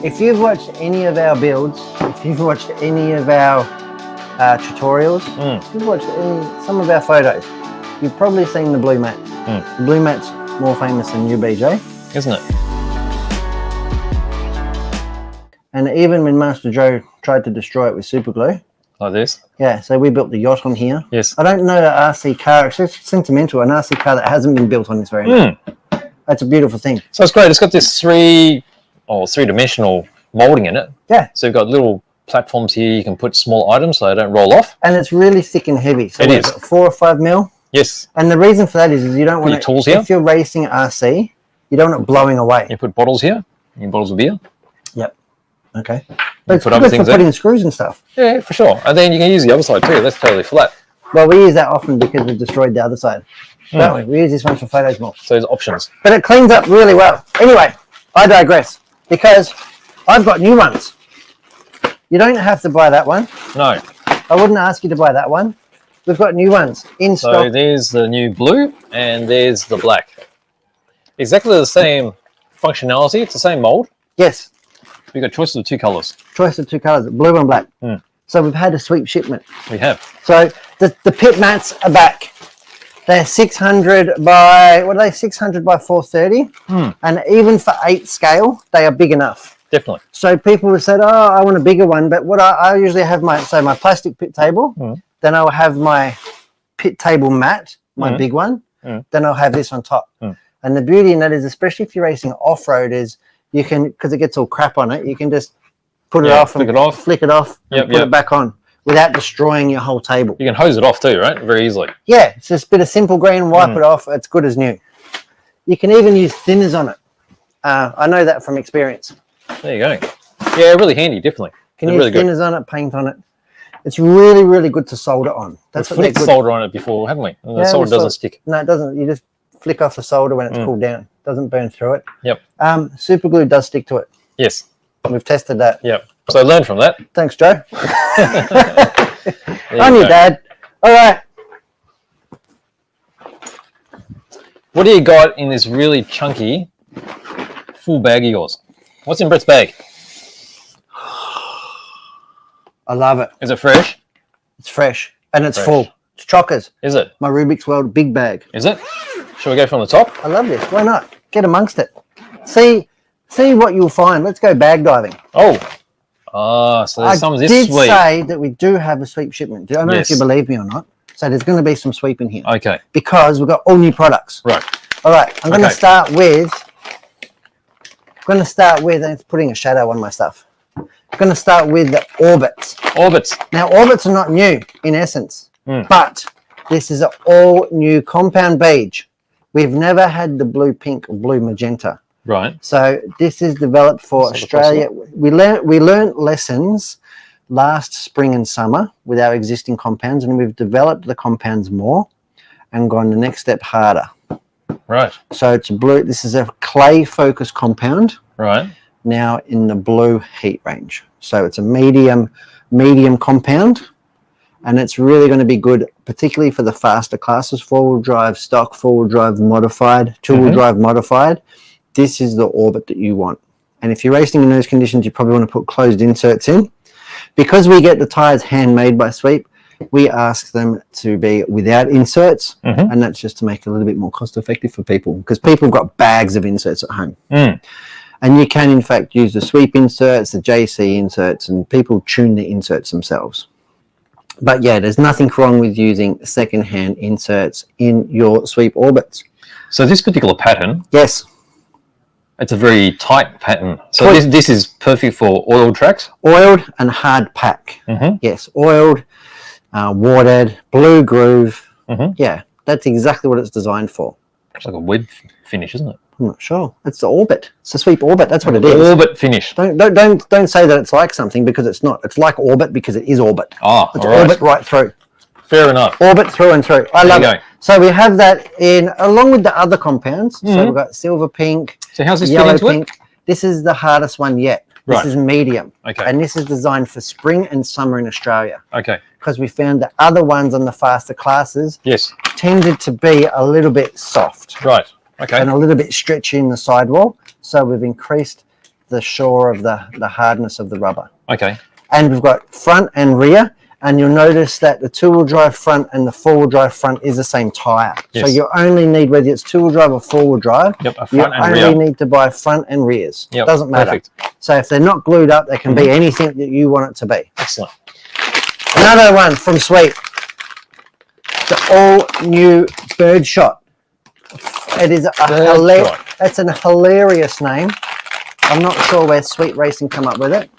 If you've watched any of our builds, if you've watched any of our tutorials, if you've watched some of our photos, you've probably seen the blue mat. The blue mat's more famous than you, BJ. Isn't it? And even when Master Joe tried to destroy it with super glue. Like this? Yeah, so we built the yacht on here. Yes. I don't know an RC car, it's just sentimental, an RC car that hasn't been built on this very much. That's a beautiful thing. So it's great. It's got this three-dimensional molding in it. Yeah. So you've got little platforms here. You can put small items so they don't roll off. And it's really thick and heavy. So it is. 4 or 5 mil. Yes. And the reason for that is you don't want your tools here. If you're racing RC, you don't want it blowing away. You put bottles here. Bottles of beer. Yep. Okay. But it's put good other for things putting screws and stuff. Yeah, for sure. And then you can use the other side too. That's totally flat. Well, we use that often because we've destroyed the other side. Don't we? We use this one for photos more. So there's options. But it cleans up really well. Anyway, I digress because I've got new ones. You don't have to buy that one. No. I wouldn't ask you to buy that one. We've got new ones in stock. So there's the new blue and there's the black. Exactly the same functionality. It's the same mold. Yes. We've got choices of 2 colors. Choice of 2 colors, blue and black. So we've had a sweep shipment. We have. So the pit mats are back. They're 600 by, what are they, 600 by 430. And even for 8 scale, they are big enough. Definitely. So people have said, oh, I want a bigger one. But what I usually have my plastic pit table. Then I'll have my pit table mat, my big one. Then I'll have this on top. And the beauty in that is, especially if you're racing off-road, is you can, because it gets all crap on it, you can just put it off, flick it off, and put it back on without destroying your whole table. You can hose it off too, right? Very easily. Yeah, it's just a bit of simple green, wipe it off. It's good as new. You can even use thinners on it. I know that from experience. There you go. Yeah, really handy, definitely. Can use really thinners on it, paint on it. It's really, really good to solder on. That's We've what they're flicked good. solder on it before, haven't we? And the solder doesn't stick. No, it doesn't. You just flick off the solder when it's cooled down. It doesn't burn through it. Yep. Super glue does stick to it. Yes. We've tested that. Yep. So learn from that. Thanks, Joe. I'm your dad. All right. What do you got in this really chunky full bag of yours? What's in Brett's bag? I love it. Is it fresh? It's fresh and it's full. It's chockers. Is it? My Rubik's World big bag. Is it? Shall we go from the top? I love this. Why not? Get amongst it. See what you'll find. Let's go bag diving. Oh. So there's some of this sweep. I did say that we do have a sweep shipment. I don't know if you believe me or not. So there's going to be some sweep in here. Okay. Because we've got all new products. Right. All right. I'm going to start with. It's putting a shadow on my stuff. I'm going to start with the orbits. Orbits. Now, orbits are not new in essence, but this is an all new compound beige. We've never had the blue pink or blue magenta. Right. So this is developed for Australia. We learned lessons last spring and summer with our existing compounds, and we've developed the compounds more and gone the next step harder. Right. So it's blue. This is a clay focused compound. Right. Now in the blue heat range. So it's a medium compound, and it's really going to be good, particularly for the faster classes, 4-wheel drive stock, 4-wheel drive modified, 2-wheel drive modified. This is the orbit that you want. And if you're racing in those conditions, you probably want to put closed inserts in. Because we get the tires handmade by Sweep, we ask them to be without inserts, and that's just to make it a little bit more cost effective for people, because people have got bags of inserts at home. And you can, in fact, use the Sweep inserts, the JC inserts, and people tune the inserts themselves. But yeah, there's nothing wrong with using second-hand inserts in your Sweep orbits. So this particular pattern, yes, it's a very tight pattern. So this is perfect for oiled tracks? Oiled and hard pack. Yes, oiled, watered, blue groove. Yeah, that's exactly what it's designed for. It's like a web finish, isn't it? I'm not sure. It's the orbit. It's the Sweep orbit. That's what it is. Orbit finish. Don't say that it's like something, because it's not. It's like orbit because it is orbit. It's orbit right through. Fair enough. Orbit through and through. I love it. So we have that in along with the other compounds. So we've got silver pink. So how's this yellow fit into pink. This is the hardest one yet. This is medium. Okay. And this is designed for spring and summer in Australia. Okay. Because we found the other ones on the faster classes tended to be a little bit soft. Right. Okay. And a little bit stretchy in the sidewall. So we've increased the shore of the hardness of the rubber. Okay. And we've got front and rear, and you'll notice that the two-wheel drive front and the four-wheel drive front is the same tire. Yes. So you only need, whether it's two-wheel drive or four-wheel drive, Yep, a front and you rear. only need to buy front and rears. Yep, Doesn't matter. perfect. So if they're not glued up, they can be anything that you want it to be. Excellent. Another one from Sweet. The all-new Birdshot. It is it's an hilarious name. I'm not sure where Sweet Racing come up with it.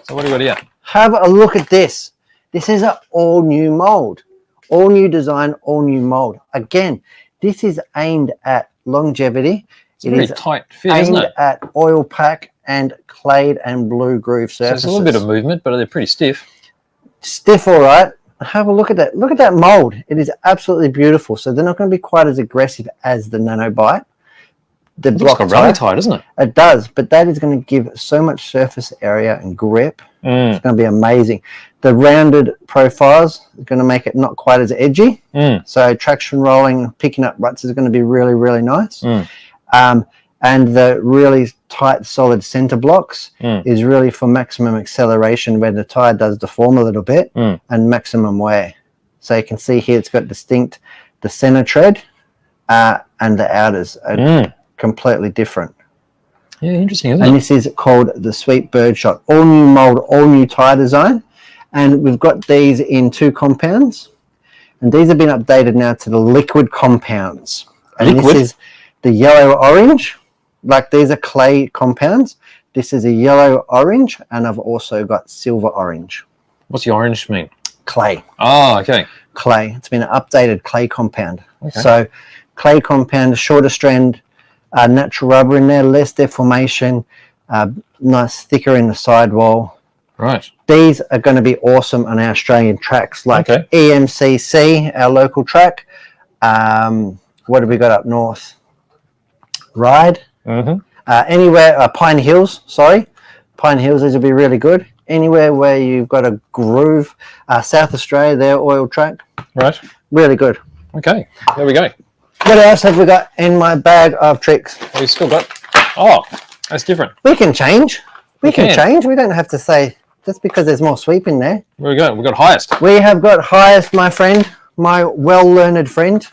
So what do you got here? Have a look at this. This is an all-new mold. All new design, all new mold. Again, this is aimed at longevity. It's a very tight fit, isn't it? Aimed at oil pack and clay and blue groove surfaces. So it's a little bit of movement, but they're pretty stiff. Stiff, all right. Have a look at that. Look at that mold. It is absolutely beautiful. So they're not going to be quite as aggressive as the Nanobite. The block It's got rally tight, isn't it? It does, but that is going to give so much surface area and grip. It's going to be amazing. The rounded profiles are going to make it not quite as edgy. So traction rolling, picking up ruts is going to be really, really nice. And the really tight, solid center blocks is really for maximum acceleration where the tire does deform a little bit and maximum wear. So you can see here it's got distinct, the center tread and the outers are completely different. Yeah, interesting, isn't and it? this is called the Sweet Birdshot. All new mold, all new tire design. And we've got these in 2 compounds. And these have been updated now to the liquid compounds. And Liquid? this is the yellow-orange. Like these are clay compounds. This is a yellow-orange. And I've also got silver-orange. What's the orange mean? Clay. Oh, okay. Clay. It's been an updated clay compound. Okay. So clay compound, shorter strand, natural rubber in there, less deformation, nice thicker in the sidewall. Right. These are going to be awesome on our Australian tracks like EMCC, our local track. What have we got up north? Ride. Anywhere, Pine Hills, Pine Hills, these will be really good. Anywhere where you've got a groove, South Australia, their oil track. Right. Really good. Okay, there we go. What else have we got in my bag of tricks? We've still got... Oh, that's different. We can change. We can can. change. We don't have to say just because there's more sweep in there. Where we go? We've got highest. We have got highest, my friend, my well-learned friend.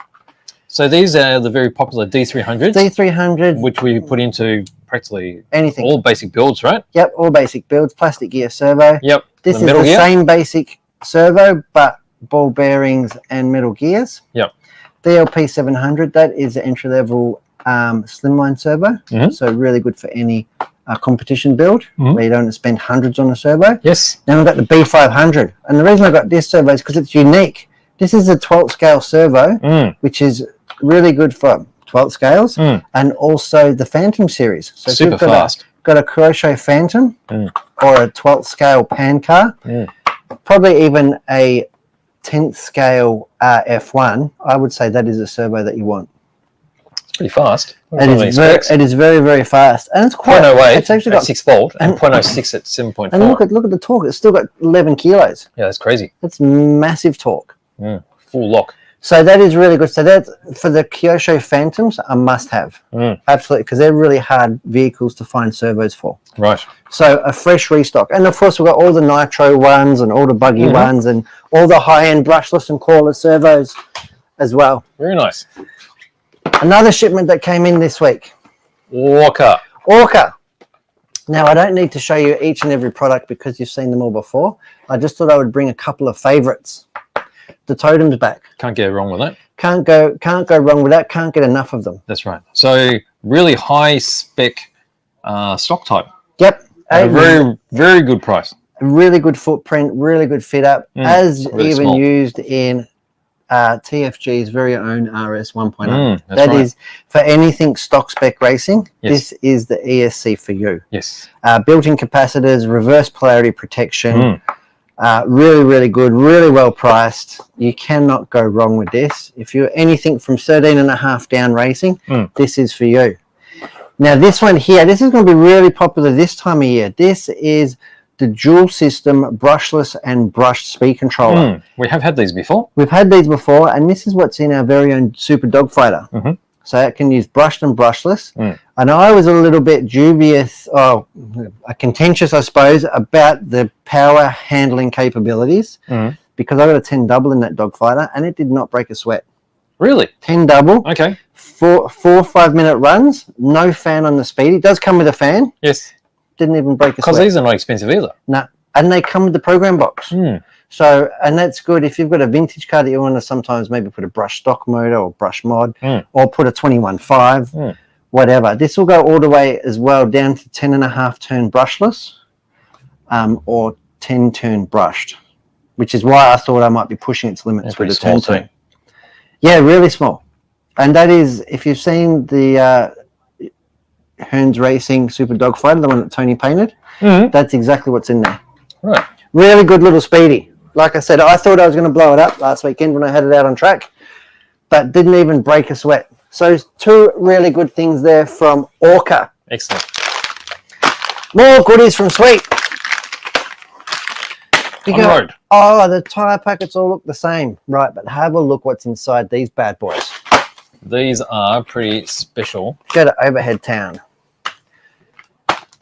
So these are the very popular D300s, D300. which we put into practically Anything. all basic builds, right? Yep, all basic builds, plastic gear servo. Yep. This is metal the gear. same basic servo, but ball bearings and metal gears. Yep. DLP 700, that is the entry-level slimline servo. So really good for any competition build where you don't want to spend hundreds on a servo. Yes. Then we've got the B500. And the reason I got this servo is because it's unique. This is a 12th scale servo, which is really good for 12th scales and also the Phantom series. So Super if you've fast. got a Crochet Phantom or a 12th scale pan car, probably even a 10th scale F1, I would say that is a servo that you want. It's pretty fast. It is very, very fast. And it's quite 0.08 it's actually at got 6 volt and 0.06 at 7.4. and look at the torque. It's still got 11 kilos. Yeah, that's crazy. That's massive torque. Full lock. So that is really good. So that for the Kyosho Phantoms, a must-have. Absolutely, because they're really hard vehicles to find servos for. Right. So a fresh restock. And of course, we've got all the nitro ones and all the buggy ones and all the high-end brushless and coreless servos as well. Very nice. Another shipment that came in this week. Orca. Now, I don't need to show you each and every product because you've seen them all before. I just thought I would bring a couple of favorites. The totem's back. Can't go wrong with that. Can't go wrong with that. Can't get enough of them. That's right. So really high spec stock type. Yep. At a very, very good price. Really good footprint, really good fit up, as really even small. used in TFG's very own RS 1.0. That's right. Is for anything stock spec racing. Yes. This is the ESC for you. Yes. Built-in capacitors, reverse polarity protection. Really, really good, really well priced. You cannot go wrong with this. If you're anything from 13.5 down racing, this is for you. Now, this one here, this is going to be really popular this time of year. This is the dual system brushless and brushed speed controller. We have had these before. We've had these before, and this is what's in our very own Super Dogfighter. So it can use brushed and brushless. And I was a little bit dubious, contentious, I suppose, about the power handling capabilities because I got a 10 double in that dogfighter and it did not break a sweat. Really? 10 double. Okay. 4 5-minute runs, no fan on the speed. It does come with a fan. Yes. Didn't even break a sweat. Because these are not expensive either. No. And they come with the program box. So, and that's good if you've got a vintage car that you want to sometimes maybe put a brush stock motor or brush mod or put a 21.5, whatever. This will go all the way as well down to 10.5 turn brushless or 10 turn brushed, which is why I thought I might be pushing its limits with the 10 turn. Yeah, really small. And that is, if you've seen the Hearns Racing Super Dogfighter, the one that Tony painted, that's exactly what's in there. Right. Really good little speedy. Like I said, I thought I was going to blow it up last weekend when I had it out on track, but didn't even break a sweat. So 2 really good things there from Orca. Excellent. More goodies from Sweep. On-road. Oh, the tyre packets all look the same. Right, but have a look what's inside these bad boys. These are pretty special. Go to Overhead Town.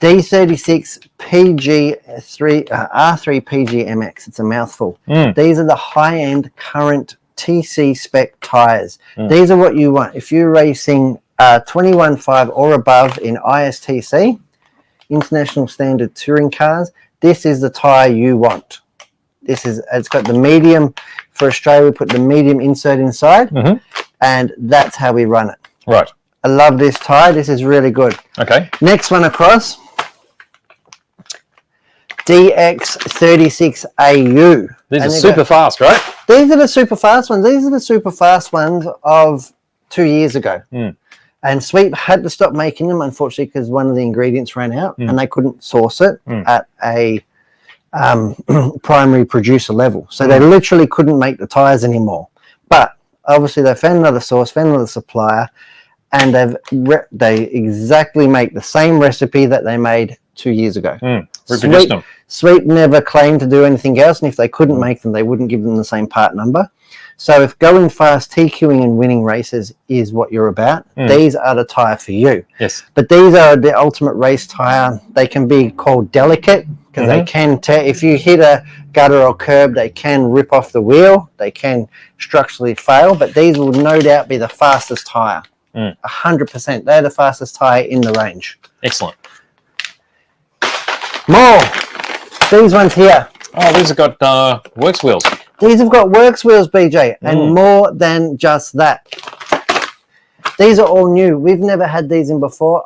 D36 PG3 R3 PG MX. It's a mouthful. These are the high-end current TC spec tires. These are what you want if you're racing 21.5 or above in ISTC, International Standard Touring Cars. This is the tire you want. It's got the medium for Australia. We put the medium insert inside, and that's how we run it. Right. I love this tire. This is really good. Okay. Next one across. DX36AU. These are super fast, right? These are the super fast ones. These are the super fast ones of 2 years ago. And Sweep had to stop making them, unfortunately, because one of the ingredients ran out and they couldn't source it at a primary producer level. So they literally couldn't make the tires anymore. But obviously they found another source, found another supplier, and they exactly make the same recipe that they made 2 years ago. Reproduced them. Sweep never claimed to do anything else, and if they couldn't make them, they wouldn't give them the same part number. So if going fast, TQing and winning races is what you're about, these are the tyre for you. Yes. But these are the ultimate race tyre. They can be called delicate because they can tear. If you hit a gutter or curb, they can rip off the wheel. They can structurally fail, but these will no doubt be the fastest tyre. 100%. They're the fastest tyre in the range. Excellent. More. These ones here. Oh, these have got works wheels. These have got works wheels, BJ, and more than just that. These are all new. We've never had these in before.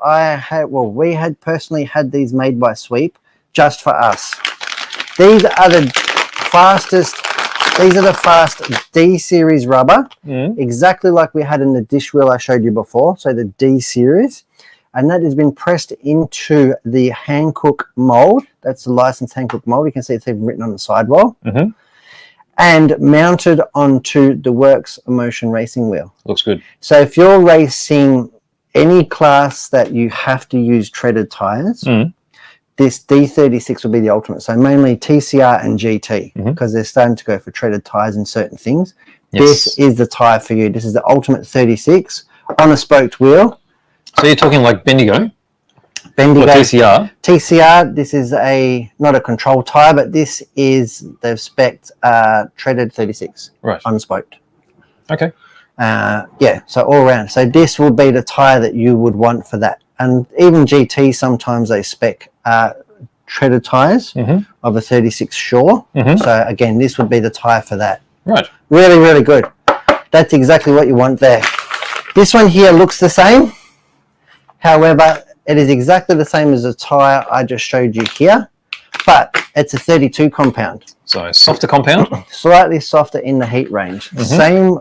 We had personally had these made by Sweep just for us. These are the fastest. These are the fast D series rubber, exactly like we had in the dish wheel I showed you before. So the D series. And that has been pressed into the Hankook mold. That's the licensed Hankook mold. You can see it's even written on the sidewall. And mounted onto the Works Emotion racing wheel. Looks good. So if you're racing any class that you have to use treaded tyres, this D36 will be the ultimate. So mainly TCR and GT because they're starting to go for treaded tyres in certain things. Yes. This is the tyre for you. This is the ultimate 36 on a spoked wheel. So you're talking like Bendigo? Bendigo. Or TCR? TCR, this is not a control tyre, but this is, they've spec'd treaded 36 unspoked. Okay. Yeah, so all around. So this will be the tyre that you would want for that. And even GT, sometimes they spec treaded tyres of a 36 Shore. So again, this would be the tyre for that. Right. Really, really good. That's exactly what you want there. This one here looks the same. However, it is exactly the same as the tyre I just showed you here, but it's a 32 compound. So softer compound? Slightly softer in the heat range. Same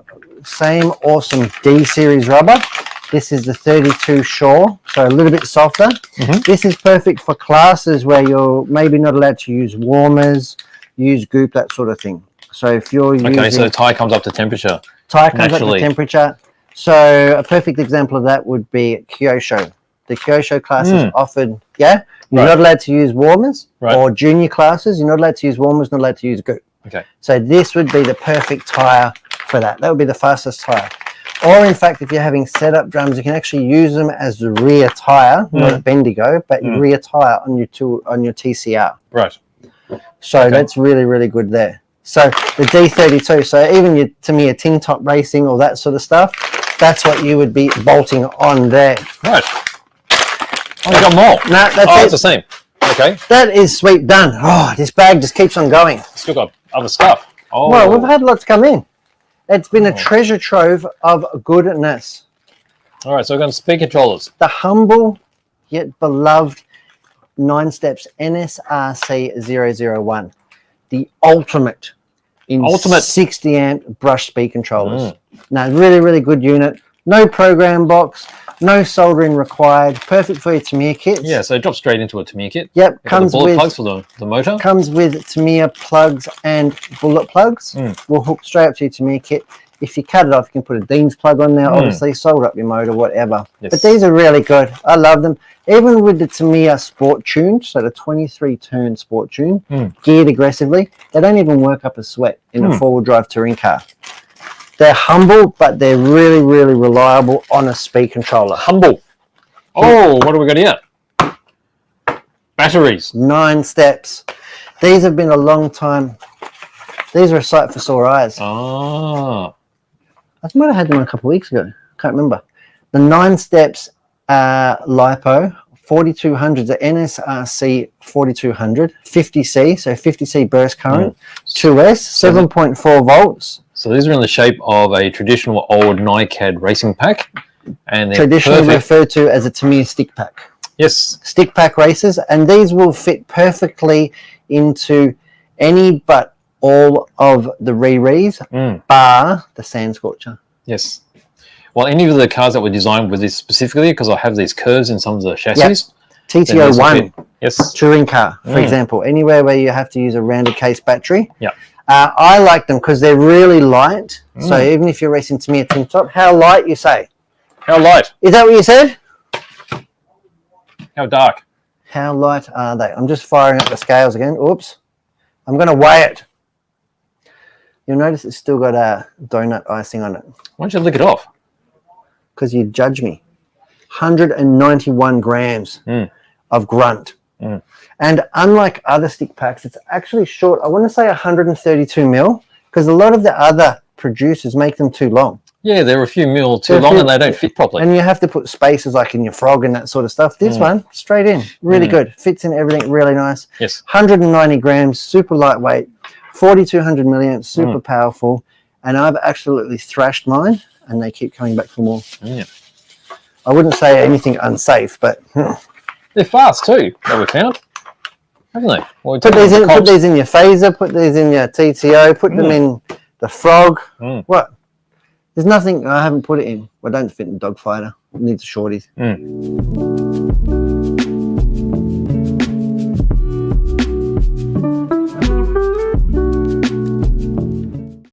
awesome D series rubber. This is the 32 Shore, so a little bit softer. This is perfect for classes where you're maybe not allowed to use warmers, use goop, that sort of thing. So if you're using... Okay, so the tyre comes up to temperature. Tyre comes up to temperature. So a perfect example of that would be Kyosho. The Kyosho class is offered, you're not allowed to use warmers, or junior classes, you're not allowed to use warmers, not allowed to use goop. Okay. So this would be the perfect tyre for that. That would be the fastest tyre. Or in fact, if you're having setup drums, you can actually use them as the rear tire, not a Bendigo, but rear tire on your TCR. Right. So that's really, really good there. So the D32, so even your Tamiya tin top racing, all that sort of stuff, that's what you would be bolting on there. Right. Oh, we got more. No, that's it. It's the same. Okay. That is sweet, done. Oh, this bag just keeps on going. Still got other stuff. Oh. Well, we've had lots come in. It's been a treasure trove of goodness. All right, so we're going to speed controllers. The humble yet beloved 9 Steps NSRC001. The ultimate in 60 amp brush speed controllers. Now, really, really good unit. No program box, no soldering required. Perfect for your Tamiya kits. Yeah, so it drops straight into a Tamiya kit. Yep, comes with plugs for the motor. Comes with Tamiya plugs and bullet plugs. Will hook straight up to your Tamiya kit. If you cut it off, you can put a Dean's plug on there. Obviously, solder up your motor, whatever. Yes. But these are really good. I love them. Even with the Tamiya Sport Tune, so the 23-turn Sport Tune, geared aggressively, they don't even work up a sweat in a four-wheel drive touring car. They're humble, but they're really, really reliable on a speed controller. Humble. Oh, what do we got here? Batteries. 9 Steps. These have been a long time. These are a sight for sore eyes. Ah. I might have had them a couple of weeks ago. Can't remember. The 9 Steps LiPo 4200, the NSRC 4200, 50C, so 50C burst current, 2S, 7.4 volts. So these are in the shape of a traditional old NiCad racing pack. And they're traditionally referred to as a Tamiya stick pack. Yes. Stick pack racers, and these will fit perfectly into any but all of the re-rees, bar the Sand Scorcher. Yes. Well, any of the cars that were designed with this specifically, because I have these curves in some of the chassis. Yep. TTO1, yes, touring car, for example, anywhere where you have to use a rounded case battery. Yeah. I like them because they're really light. So even if you're racing Tamiya tin top, how light you say? How light? Is that what you said? How dark? How light are they? I'm just firing up the scales again. Oops. I'm going to weigh it. You'll notice it's still got a donut icing on it. Why don't you lick it off? Because you judge me. 191 grams of grunt. And unlike other stick packs, it's actually short. I want to say 132 mil, because a lot of the other producers make them too long. Yeah, they're a few mil too long and they don't fit properly. And you have to put spaces like in your frog and that sort of stuff. This one, straight in, really good. Fits in everything, really nice. Yes. 190 grams, super lightweight, 4,200 milliamps, super powerful. And I've absolutely thrashed mine, and they keep coming back for more. Yeah. I wouldn't say anything unsafe, but... They're fast too, that we found. Haven't they? Well, put these in your phaser, put these in your TTO, put them in the frog. What? There's nothing I haven't put it in. Well, don't fit in Dogfighter. It needs a shorties.